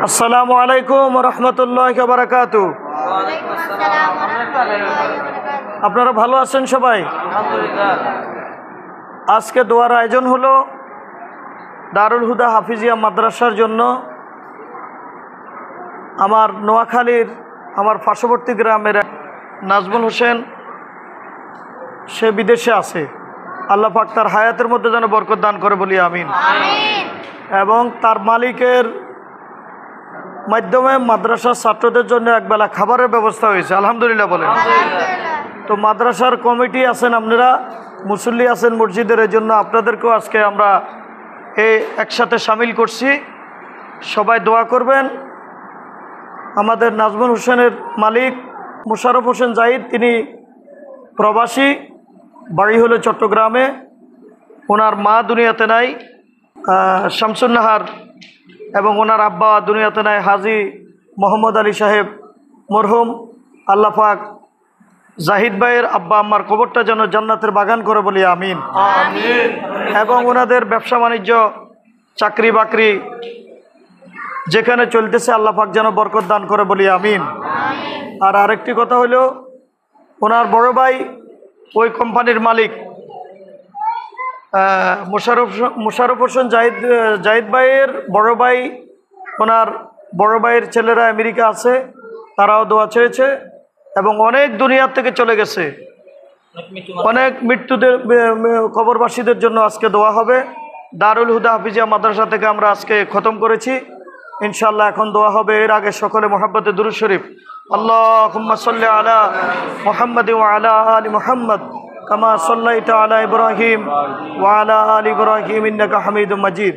আসসালামু আলাইকুম রহমতুল্লাহি ওয়া বারাকাতুহু। আপনারা ভালো আছেন সবাই? আজকে দোয়ার আয়োজন হলো দারুল হুদা হাফিজিয়া মাদ্রাসার জন্য। আমার নোয়াখালীর আমার পার্শ্ববর্তী গ্রামের নাজমুল হোসেন, সে বিদেশে আছে। আল্লাহ পাক তার হায়াতের মধ্যে যেন বরকত দান করে বলি আমিন। এবং তার মালিকের মাধ্যমে মাদ্রাসার ছাত্রদের জন্য একবেলা খাবারের ব্যবস্থা হয়েছে, আলহামদুলিল্লাহ বলেন। তো মাদ্রাসার কমিটি আছেন, আপনারা মুসল্লি আছেন মসজিদের, এই জন্য আপনাদেরকেও আজকে আমরা একসাথে সামিল করছি। সবাই দোয়া করবেন। আমাদের নাজমুল হোসেনের মালিক মোশাররফ হোসেন জাহিদ, তিনি প্রবাসী, বাড়ি হলো চট্টগ্রামে। ওনার মা দুনিয়াতে নাই, শামসুন নাহার, এবং ওনার আব্বা দুনিয়াতে নাই, হাজি মোহাম্মদ আলী সাহেব মরহুম। আল্লাহ পাক জাহিদ ভাইয়ের আব্বা আম্মার কবরটা যেন জান্নাতের বাগান করে বলি আমিন। এবং ওনাদের ব্যবসা বাণিজ্য, চাকরি বাকরি যেখানে চলতেছে আল্লাহ পাক যেন বরকত দান করে বলি আমিন। আর আরেকটি কথা হলো, ওনার বড় ভাই ওই কোম্পানির মালিক মোশাররফ হোসেন জাহিদ ভাইয়ের বড় ভাই, ওনার বড় ভাইয়ের ছেলেরা আমেরিকা আছে, তারাও দোয়া চেয়েছে। এবং অনেক দুনিয়ার থেকে চলে গেছে, অনেক মৃত্যুদের কবরবাসীদের জন্য আজকে দোয়া হবে। দারুল হুদা হাফিজিয়া মাদ্রাসা থেকে আমরা আজকে খতম করেছি, ইনশাআল্লাহ এখন দোয়া হবে। এর আগে সকলে মুহাব্বতে দুরূদ শরীফ, আল্লাহুম্মা সাল্লি আলা মুহাম্মাদ ওয়া আলা আলি মুহাম্মাদ কামা সাল্লাইতা আলা ইব্রাহিম ওয়া আলা আলি ইব্রাহিম ইন্নাকা হামিদুম মাজিদ।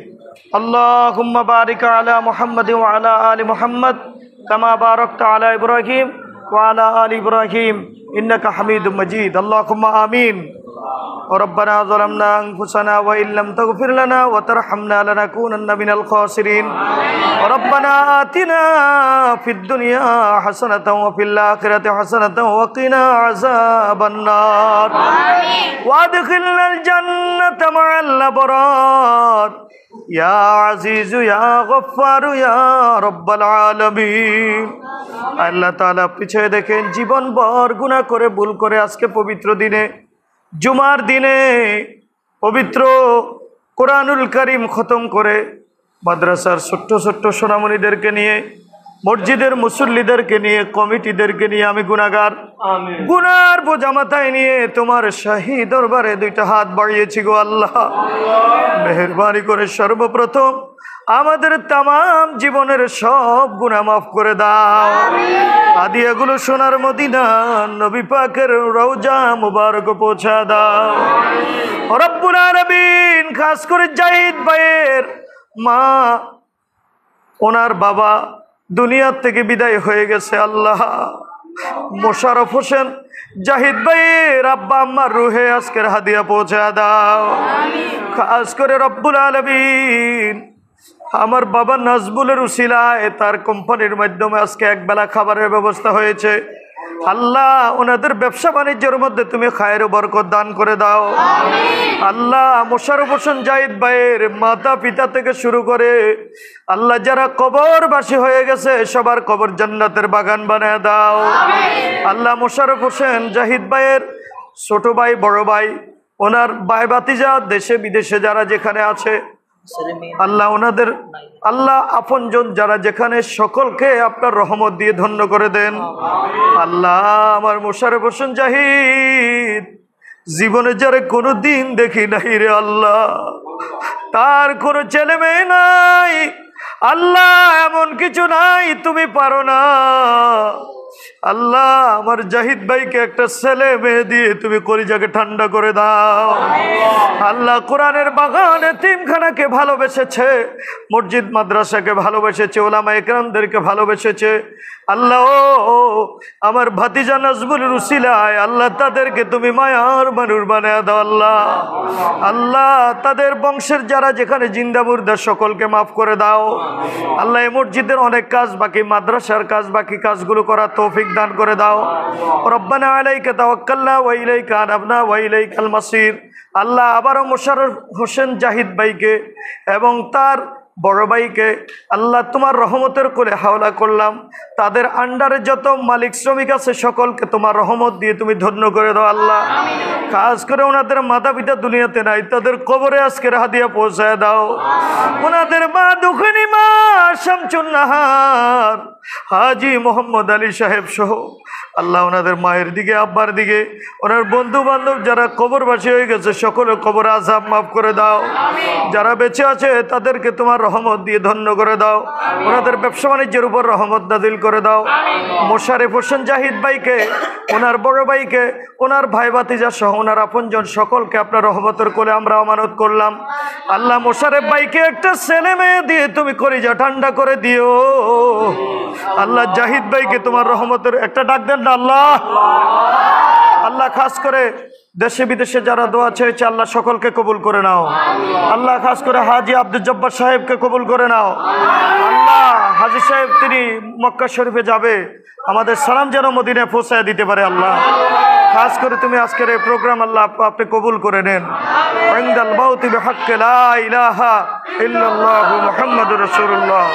আল্লাহুম্মা বারিক আলা মুহাম্মাদ ওয়া আলা আলি মুহাম্মাদ কামা বারাকতা আলা ইব্রাহিম ওয়া আলা আলি ইব্রাহিম ইন্নাকা হামিদুম মাজিদ। আল্লাহুম্মা আমিন। ربنا ظلمنا أنفسنا وإن لم تغفر لنا وترحمنا لنكونن من الخاسرين. ربنا آتنا في الدنيا حسنة وفي الآخرة حسنة وقنا عذاب النار. وادخلنا الجنة مع الأبرار يا عزيز يا غفار يا رب العالمين. আল্লাহ তাআলা পিছিয়ে দেখেন, জীবন ভর গুনাহ করে ভুল করে আজকে পবিত্র দিনে, জুমার দিনে পবিত্র কোরআনুল কারীম খতম করে মাদ্রাসার ছোট্ট ছোট্ট সোনামণিদেরকে নিয়ে, মসজিদের মুসল্লিদেরকে নিয়ে, কমিটিদেরকে নিয়ে আমি গুনাহগার, গুনার বোঝা মাথায় নিয়ে তোমার শাহী দরবারে দুইটা হাত বাড়িয়েছি গো আল্লাহ। মেহেরবানি করে সর্বপ্রথম আমাদের তামাম জীবনের সব গুনাহ মাফ করে দাও। হাদিয়াগুলো সোনার মদিনা নবী পাকের রওজা মুবারক পৌঁছা দাও রব্বুল আলামিন। খাস করে জাহিদ ভাইয়ের মা, ওনার বাবা দুনিয়ার থেকে বিদায় হয়ে গেছে, আল্লাহ মোশাররফ হোসেন জাহিদ ভাইয়ের আব্বা আম্মার রুহে আজকের হাদিয়া পৌঁছা দাও। খাস করে রব্বুল আলামিন আমার বাবা নাজমুলের উসিলায় তার কোম্পানির মাধ্যমে আজকে একবেলা খাবারের ব্যবস্থা হয়েছে, আল্লাহ ওনাদের ব্যবসা বাণিজ্যের মধ্যে তুমি খায়ের ও বরকত দান করে দাও। আল্লাহ মোশাররফ হোসেন জাহিদ ভাইয়ের মাতা পিতা থেকে শুরু করে আল্লাহ যারা কবরবাসী হয়ে গেছে সবার কবর জান্নাতের বাগান বানায় দাও। আল্লাহ মোশাররফ হোসেন জাহিদ ভাইয়ের ছোট ভাই, বড় ভাই, ওনার ভাই ভাতিজা দেশে বিদেশে যারা যেখানে আছে আল্লাহ ওনাদের, আল্লাহ আপনজন যারা যেখানে, সকলকে আপনার রহমত দিয়ে ধন্য করে দেন। আল্লাহ আমার মোশাররফ হোসেন জাহিদ জীবনে যারা কোনো দিন দেখি নাই রে আল্লাহ, তার কোনো ছেলে মেয়ে নাই, আল্লাহ এমন কিছু নাই তুমি পারো না। আল্লাহ আমার জাহিদ ভাইকে একটা ছেলে মেয়ে দিয়ে তুমি কলিজাকে ঠান্ডা করে দাও। আল্লাহ কোরআনের বাগান এতিমখানাকে ভালোবেসেছে, মসজিদ মাদ্রাসাকে ভালোবেসেছে, ওলামা একরামদেরকে ভালোবেসেছে। আল্লাহ ও আমার ভাতিজা নাজমুলের উসিলায় আল্লাহ তাদেরকে তুমি মায়ার মানুষ বানায় দাও। আল্লাহ আল্লাহ তাদের বংশের যারা যেখানে জিন্দা মুর্দা সকলকে মাফ করে দাও। আল্লাহ এই মসজিদের অনেক কাজ বাকি, মাদ্রাসার কাজ বাকি, কাজগুলো করার তৌফিক দান করে দাও। রব্বানা আলাইকা তাওয়াক্কালনা ওয়া ইলাইকা আনাবনা ওয়া ইলাইকাল মাসির। আল্লাহ আবারও মোশাররফ হোসেন জাহিদ ভাইকে এবং তার বড় ভাইকে আল্লাহ তোমার রহমতের কোলে হাওলা করলাম। তাদের আন্ডারে যত মালিক শ্রমিক আছে সকলকে তোমার রহমত দিয়ে তুমি ধন্য করে দাও আল্লাহ। খাস করে ওনাদের মাতা পিতা দুনিয়াতে নাই, তাদের কবরে আজকের হাদিয়া পৌঁছায় দাও। ওনাদের মা দুঃখিনী মা শামসুন নাহার হাজি মোহাম্মদ আলী সাহেব সহ আল্লাহ ওনাদের মায়ের দিকে আব্বার দিকে ওনার বন্ধু বান্ধব যারা কবরবাসী হয়ে গেছে সকলের কবর আযাব মাফ করে দাও। যারা বেঁচে আছে তাদেরকে তোমার রহমত দিয়ে ধন্য করে দাও। ওনাদের ব্যবসা বাণিজ্যের উপর রহমত নাযিল করে দাও। মোশাররফ হোসেন জাহিদ ভাইকে, ওনার বড় ভাইকে, ওনার ভাই ভাতিজা সহ ওনার আপনজন সকলকে আপনার রহমতের কোলে আমরা আমানত করলাম। আল্লাহ মোশাররফ ভাইকে একটা ছেলে মেয়ে দিয়ে তুমি কলিজা ঠান্ডা করে দিও আল্লাহ। জাহিদ ভাইকে তোমার রহমতের একটা ডাক দেন না আল্লাহ। আল্লাহ খাস করে দেশে বিদেশে যারা দোয়া চেয়েছে আল্লাহ সকলকে কবুল করে নাও আল্লাহ। খাস করে হাজি আব্দুল জব্বার সাহেবকে কবুল করে নাও আল্লাহ। হাজি সাহেব তিনি মক্কা শরীফে যাবে, আমাদের সালাম যেন মদিনায় পৌঁছায় দিতে পারে আল্লাহ। খাস করে তুমি আজকের এই প্রোগ্রাম আল্লাহ আপনি কবুল করে নেন। ইনদাল মাউতি বিহাক্কি লা ইলাহা ইল্লাল্লাহু মুহাম্মাদুর রাসূলুল্লাহ।